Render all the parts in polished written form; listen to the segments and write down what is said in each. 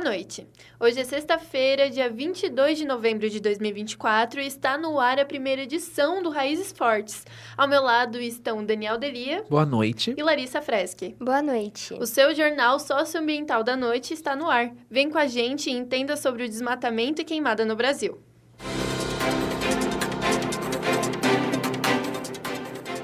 noite. Hoje é sexta-feira, dia 22 de novembro de 2024 e está no ar a primeira edição do Raízes Fortes. Ao meu lado estão Daniel Delia. Boa noite. E Larissa Freschi. Boa noite. O seu jornal socioambiental da noite está no ar. Vem com a gente e entenda sobre o desmatamento e queimada no Brasil.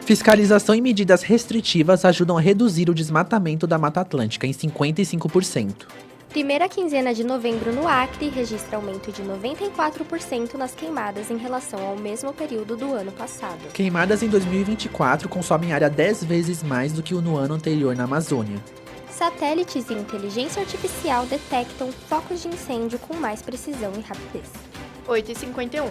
Fiscalização e medidas restritivas ajudam a reduzir o desmatamento da Mata Atlântica em 55%. Primeira quinzena de novembro no Acre registra aumento de 94% nas queimadas em relação ao mesmo período do ano passado. Queimadas em 2024 consomem área 10 vezes mais do que no ano anterior na Amazônia. Satélites e inteligência artificial detectam focos de incêndio com mais precisão e rapidez. 8h51.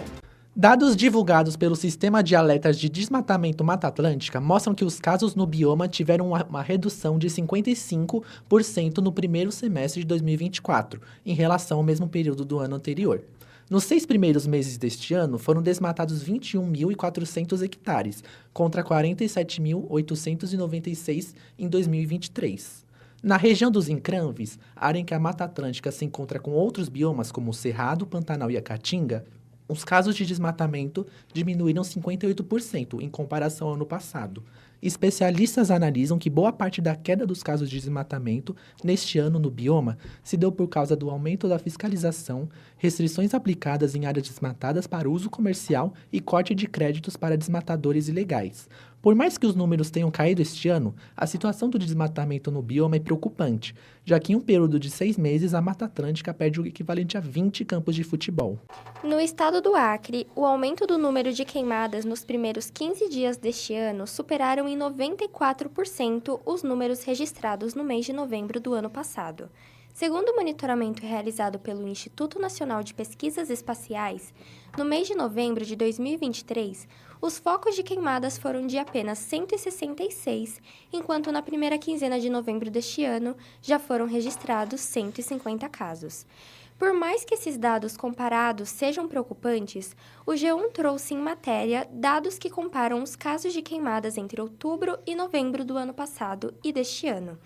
Dados divulgados pelo Sistema de Alertas de Desmatamento Mata Atlântica mostram que os casos no bioma tiveram uma redução de 55% no primeiro semestre de 2024, em relação ao mesmo período do ano anterior. Nos 6 primeiros meses deste ano, foram desmatados 21.400 hectares, contra 47.896 em 2023. Na região dos encraves, área em que a Mata Atlântica se encontra com outros biomas como o Cerrado, Pantanal e a Caatinga, os casos de desmatamento diminuíram 58% em comparação ao ano passado. Especialistas analisam que boa parte da queda dos casos de desmatamento neste ano no bioma se deu por causa do aumento da fiscalização, restrições aplicadas em áreas desmatadas para uso comercial e corte de créditos para desmatadores ilegais. Por mais que os números tenham caído este ano, a situação do desmatamento no bioma é preocupante, já que em um período de 6 meses a Mata Atlântica perde o equivalente a 20 campos de futebol. No estado do Acre, o aumento do número de queimadas nos primeiros 15 dias deste ano superaram em 94% os números registrados no mês de novembro do ano passado. Segundo o monitoramento realizado pelo Instituto Nacional de Pesquisas Espaciais, no mês de novembro de 2023, os focos de queimadas foram de apenas 166, enquanto na primeira quinzena de novembro deste ano já foram registrados 150 casos. Por mais que esses dados comparados sejam preocupantes, o G1 trouxe em matéria dados que comparam os casos de queimadas entre outubro e novembro do ano passado e deste ano.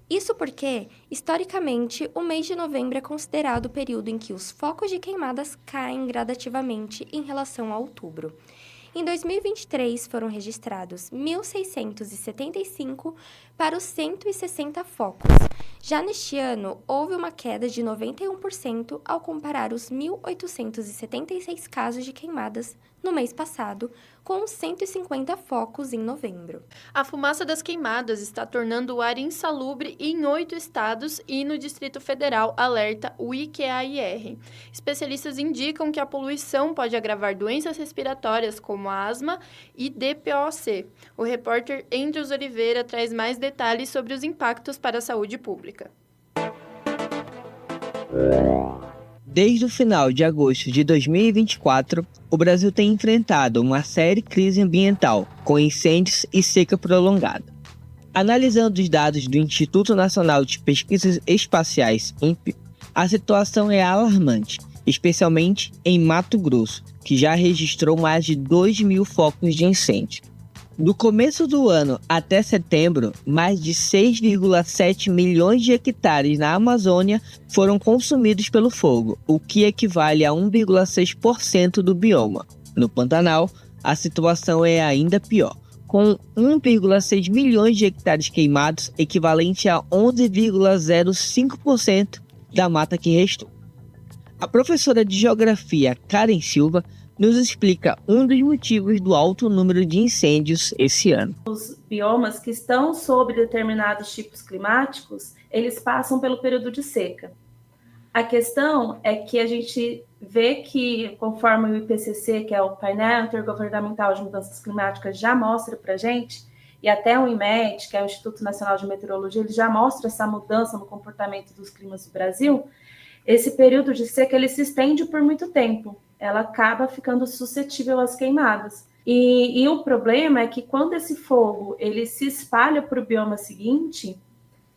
Isso porque, historicamente, o mês de novembro é considerado o período em que os focos de queimadas caem gradativamente em relação a outubro. Em 2023, foram registrados 1.675 para os 160 focos. Já neste ano, houve uma queda de 91% ao comparar os 1.876 casos de queimadas no mês passado, com os 150 focos em novembro. A fumaça das queimadas está tornando o ar insalubre em 8 estados e no Distrito Federal, alerta o IQAIR. Especialistas indicam que a poluição pode agravar doenças respiratórias como asma e DPOC. O repórter Andrews Oliveira traz mais detalhes sobre os impactos para a saúde pública. Desde o final de agosto de 2024, o Brasil tem enfrentado uma séria crise ambiental, com incêndios e seca prolongada. Analisando os dados do Instituto Nacional de Pesquisas Espaciais, INPE, a situação é alarmante, especialmente em Mato Grosso, que já registrou mais de 2.000 focos de incêndio. Do começo do ano até setembro, mais de 6,7 milhões de hectares na Amazônia foram consumidos pelo fogo, o que equivale a 1,6% do bioma. No Pantanal, a situação é ainda pior, com 1,6 milhões de hectares queimados, equivalente a 11,05% da mata que restou. A professora de Geografia, Karen Silva, nos explica um dos motivos do alto número de incêndios esse ano. Os biomas que estão sob determinados tipos climáticos, eles passam pelo período de seca. A questão é que a gente vê que, conforme o IPCC, que é o Painel Intergovernamental de Mudanças Climáticas, já mostra para a gente, e até o INMET, que é o Instituto Nacional de Meteorologia, ele já mostra essa mudança no comportamento dos climas do Brasil, esse período de seca ele se estende por muito tempo. Ela acaba ficando suscetível às queimadas. E o problema é que quando esse fogo ele se espalha para o bioma seguinte,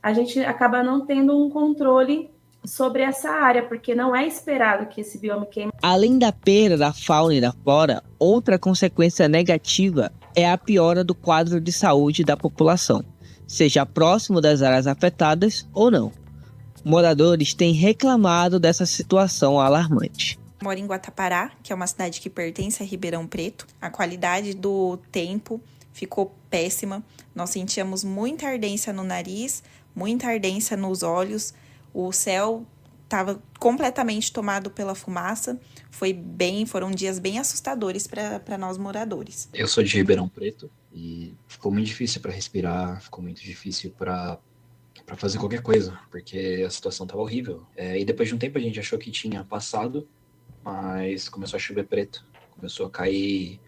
a gente acaba não tendo um controle sobre essa área, porque não é esperado que esse bioma queime. Além da perda da fauna e da flora, outra consequência negativa é a piora do quadro de saúde da população, seja próximo das áreas afetadas ou não. Moradores têm reclamado dessa situação alarmante. Moro em Guatapará, que é uma cidade que pertence a Ribeirão Preto. A qualidade do tempo ficou péssima. Nós sentíamos muita ardência no nariz, muita ardência nos olhos. O céu estava completamente tomado pela fumaça. Foram dias bem assustadores para nós moradores. Eu sou de Ribeirão Preto e ficou muito difícil para respirar, ficou muito difícil para fazer qualquer coisa, porque a situação estava horrível. E depois de um tempo a gente achou que tinha passado, mas começou a chover preto, começou a cair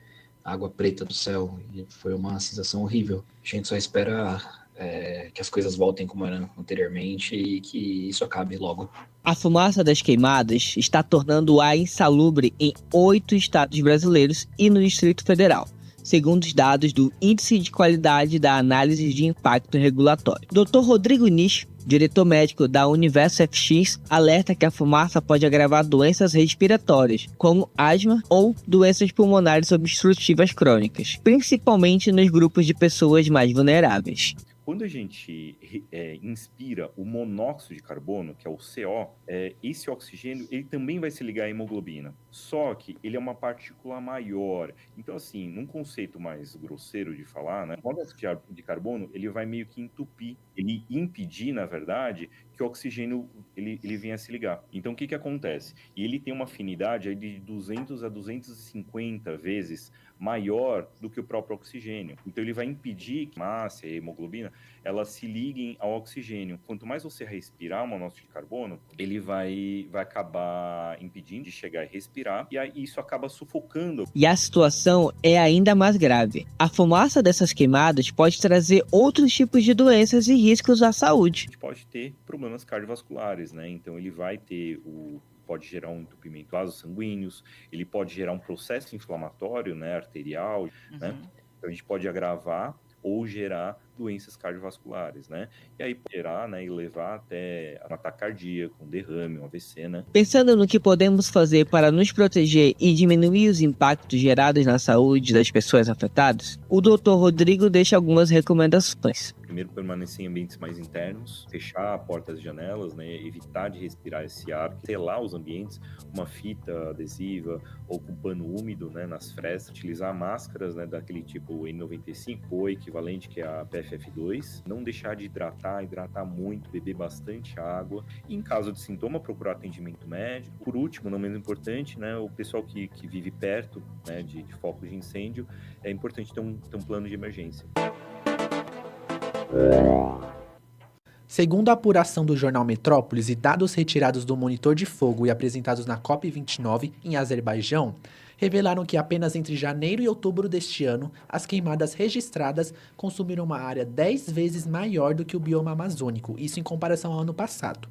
água preta do céu e foi uma sensação horrível. A gente só espera que as coisas voltem como eram anteriormente e que isso acabe logo. A fumaça das queimadas está tornando o ar insalubre em 8 estados brasileiros e no Distrito Federal, segundo os dados do Índice de Qualidade da Análise de Impacto Regulatório. Dr. Rodrigo Nisch, diretor médico da Universo FX, alerta que a fumaça pode agravar doenças respiratórias, como asma ou doenças pulmonares obstrutivas crônicas, principalmente nos grupos de pessoas mais vulneráveis. Quando a gente inspira o monóxido de carbono, que é o CO, esse oxigênio ele também vai se ligar à hemoglobina. Só que ele é uma partícula maior. Então, assim, num conceito mais grosseiro de falar, né, o monóxido de carbono ele vai meio que entupir, ele impedir, na verdade, que o oxigênio ele venha a se ligar. Então, o que acontece? E ele tem uma afinidade aí de 200 a 250 vezes maior do que o próprio oxigênio. Então, ele vai impedir que a massa e a hemoglobina elas se liguem ao oxigênio. Quanto mais você respirar o monóxido de carbono, ele vai acabar impedindo de chegar e respirar, e aí isso acaba sufocando. E a situação é ainda mais grave. A fumaça dessas queimadas pode trazer outros tipos de doenças e riscos à saúde. A gente pode ter problemas cardiovasculares, né? Então ele vai ter pode gerar um entupimento de vasos sanguíneos, ele pode gerar um processo inflamatório, né, arterial, né? Então a gente pode agravar ou gerar doenças cardiovasculares, né? E aí gerar, né, e levar até um ataque cardíaco, um derrame, um AVC, né? Pensando no que podemos fazer para nos proteger e diminuir os impactos gerados na saúde das pessoas afetadas, o Dr. Rodrigo deixa algumas recomendações. Primeiro, permanecer em ambientes mais internos, fechar portas e janelas, né, evitar de respirar esse ar, selar os ambientes, uma fita adesiva ou com pano úmido, né, nas frestas, utilizar máscaras, né, daquele tipo N95 ou equivalente que é a PFF2, não deixar de hidratar muito, beber bastante água e em caso de sintoma procurar atendimento médico. Por último, não menos importante, né, o pessoal que vive perto, né, de focos de incêndio, é importante ter um plano de emergência. Segundo a apuração do jornal Metrópolis e dados retirados do monitor de fogo e apresentados na COP29 em Azerbaijão, revelaram que apenas entre janeiro e outubro deste ano, as queimadas registradas consumiram uma área 10 vezes maior do que o bioma amazônico, isso em comparação ao ano passado.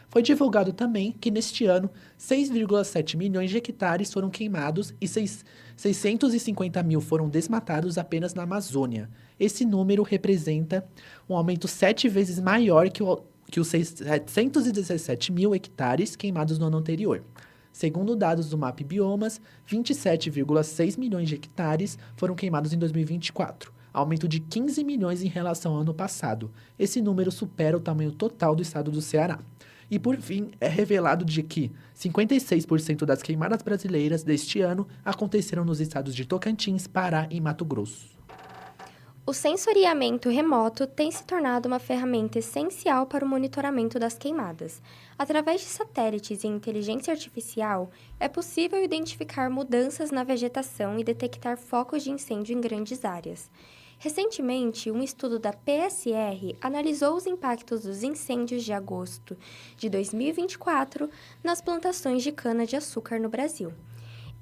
Foi divulgado também que neste ano, 6,7 milhões de hectares foram queimados e 650 mil foram desmatados apenas na Amazônia. Esse número representa um aumento 7 vezes maior que os 717 mil hectares queimados no ano anterior. Segundo dados do MAP Biomas, 27,6 milhões de hectares foram queimados em 2024, aumento de 15 milhões em relação ao ano passado. Esse número supera o tamanho total do estado do Ceará. E, por fim, é revelado de que 56% das queimadas brasileiras deste ano aconteceram nos estados de Tocantins, Pará e Mato Grosso. O sensoriamento remoto tem se tornado uma ferramenta essencial para o monitoramento das queimadas. Através de satélites e inteligência artificial, é possível identificar mudanças na vegetação e detectar focos de incêndio em grandes áreas. Recentemente, um estudo da PSR analisou os impactos dos incêndios de agosto de 2024 nas plantações de cana-de-açúcar no Brasil.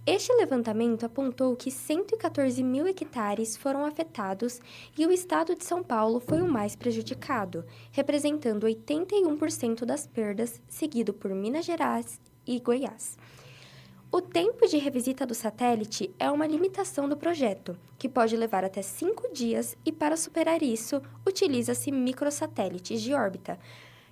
Este levantamento apontou que 114 mil hectares foram afetados e o estado de São Paulo foi o mais prejudicado, representando 81% das perdas, seguido por Minas Gerais e Goiás. O tempo de revisita do satélite é uma limitação do projeto, que pode levar até 5 dias e, para superar isso, utiliza-se microsatélites de órbita,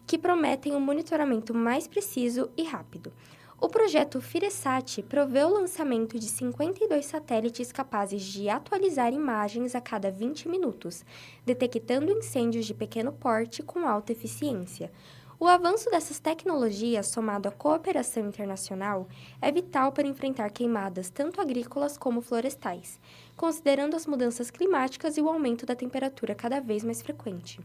que prometem um monitoramento mais preciso e rápido. O projeto Firesat provê o lançamento de 52 satélites capazes de atualizar imagens a cada 20 minutos, detectando incêndios de pequeno porte com alta eficiência. O avanço dessas tecnologias, somado à cooperação internacional, é vital para enfrentar queimadas tanto agrícolas como florestais, considerando as mudanças climáticas e o aumento da temperatura cada vez mais frequente.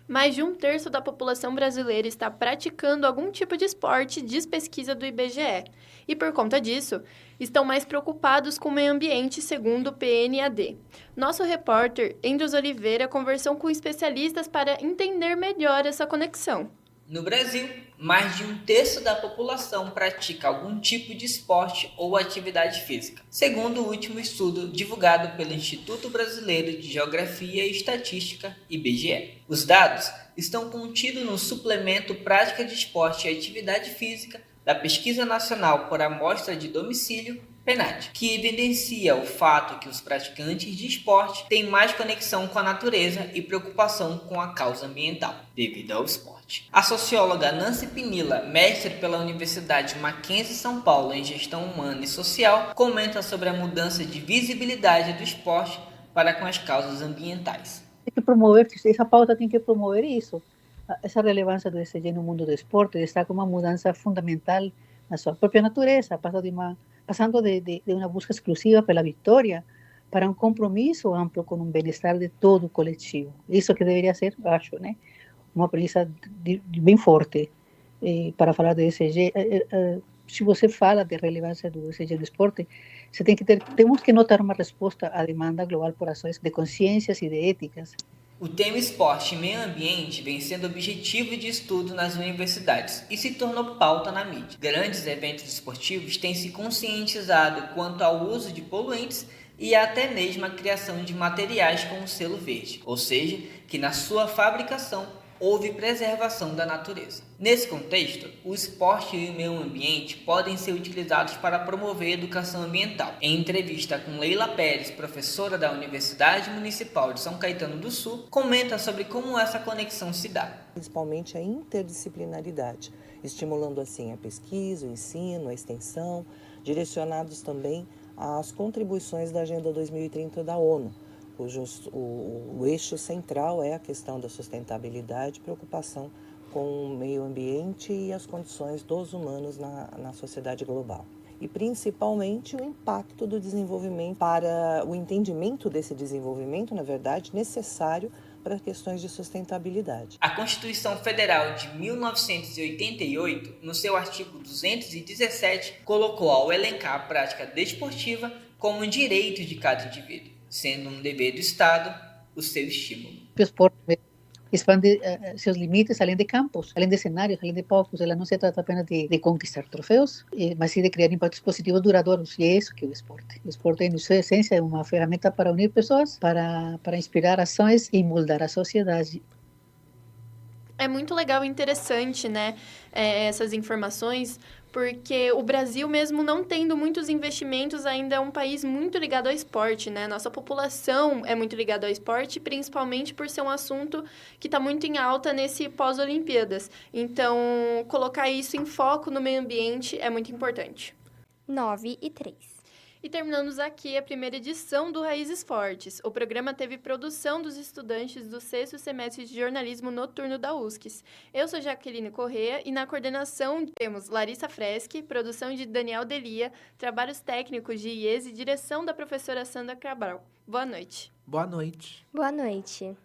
Mais de 1/3 da população brasileira está praticando algum tipo de esporte, diz pesquisa do IBGE. E por conta disso, estão mais preocupados com o meio ambiente, segundo o PNAD. Nosso repórter, Endros Oliveira, conversou com especialistas para entender melhor essa conexão. No Brasil, mais de 1/3 da população pratica algum tipo de esporte ou atividade física, segundo o último estudo divulgado pelo Instituto Brasileiro de Geografia e Estatística, IBGE. Os dados estão contidos no suplemento Prática de Esporte e Atividade Física da Pesquisa Nacional por Amostra de Domicílio, PNAD, que evidencia o fato que os praticantes de esporte têm mais conexão com a natureza e preocupação com a causa ambiental, devido ao esporte. A socióloga Nancy Pinilla, mestre pela Universidade Mackenzie São Paulo em Gestão Humana e Social, comenta sobre a mudança de visibilidade do esporte para com as causas ambientais. Tem que promover, essa pauta tem que promover isso, essa relevância do ESG no mundo do esporte, está com uma mudança fundamental na sua própria natureza, passando de uma busca exclusiva pela vitória para um compromisso amplo com um bem-estar de todo o coletivo. Isso que deveria ser, acho, né, uma premissa bem forte para falar do ESG. Se você fala de relevância do ESG no esporte, temos que notar uma resposta à demanda global por ações de consciências e de éticas. O tema esporte e meio ambiente vem sendo objetivo de estudo nas universidades e se tornou pauta na mídia. Grandes eventos esportivos têm se conscientizado quanto ao uso de poluentes e até mesmo a criação de materiais com o selo verde, ou seja, que na sua fabricação houve preservação da natureza. Nesse contexto, o esporte e o meio ambiente podem ser utilizados para promover a educação ambiental. Em entrevista com Leila Pérez, professora da Universidade Municipal de São Caetano do Sul, comenta sobre como essa conexão se dá. Principalmente a interdisciplinaridade, estimulando assim a pesquisa, o ensino, a extensão, direcionados também às contribuições da Agenda 2030 da ONU, cujo o eixo central é a questão da sustentabilidade, preocupação com o meio ambiente e as condições dos humanos na sociedade global. E principalmente o impacto do desenvolvimento para o entendimento desse desenvolvimento, na verdade, necessário para questões de sustentabilidade. A Constituição Federal de 1988, no seu artigo 217, colocou ao elencar a prática desportiva como um direito de cada indivíduo, sendo um dever do Estado o seu estímulo. O esporte expande seus limites além de campos, além de cenários, além de palcos. Ela não se trata apenas de conquistar troféus, mas sim de criar impactos positivos duradouros. E é isso que é o esporte. O esporte, em sua essência, é uma ferramenta para unir pessoas, para inspirar ações e moldar a sociedade. É muito legal e interessante, né, essas informações, porque o Brasil, mesmo não tendo muitos investimentos, ainda é um país muito ligado ao esporte, né? Nossa população é muito ligada ao esporte, principalmente por ser um assunto que está muito em alta nesse pós-Olimpíadas. Então, colocar isso em foco no meio ambiente é muito importante. 9:03. E terminamos aqui a primeira edição do Raízes Fortes. O programa teve produção dos estudantes do 6º semestre de jornalismo noturno da USCS. Eu sou Jaqueline Corrêa e na coordenação temos Larissa Freschi, produção de Daniel Delia, trabalhos técnicos de IES e direção da professora Sandra Cabral. Boa noite. Boa noite. Boa noite.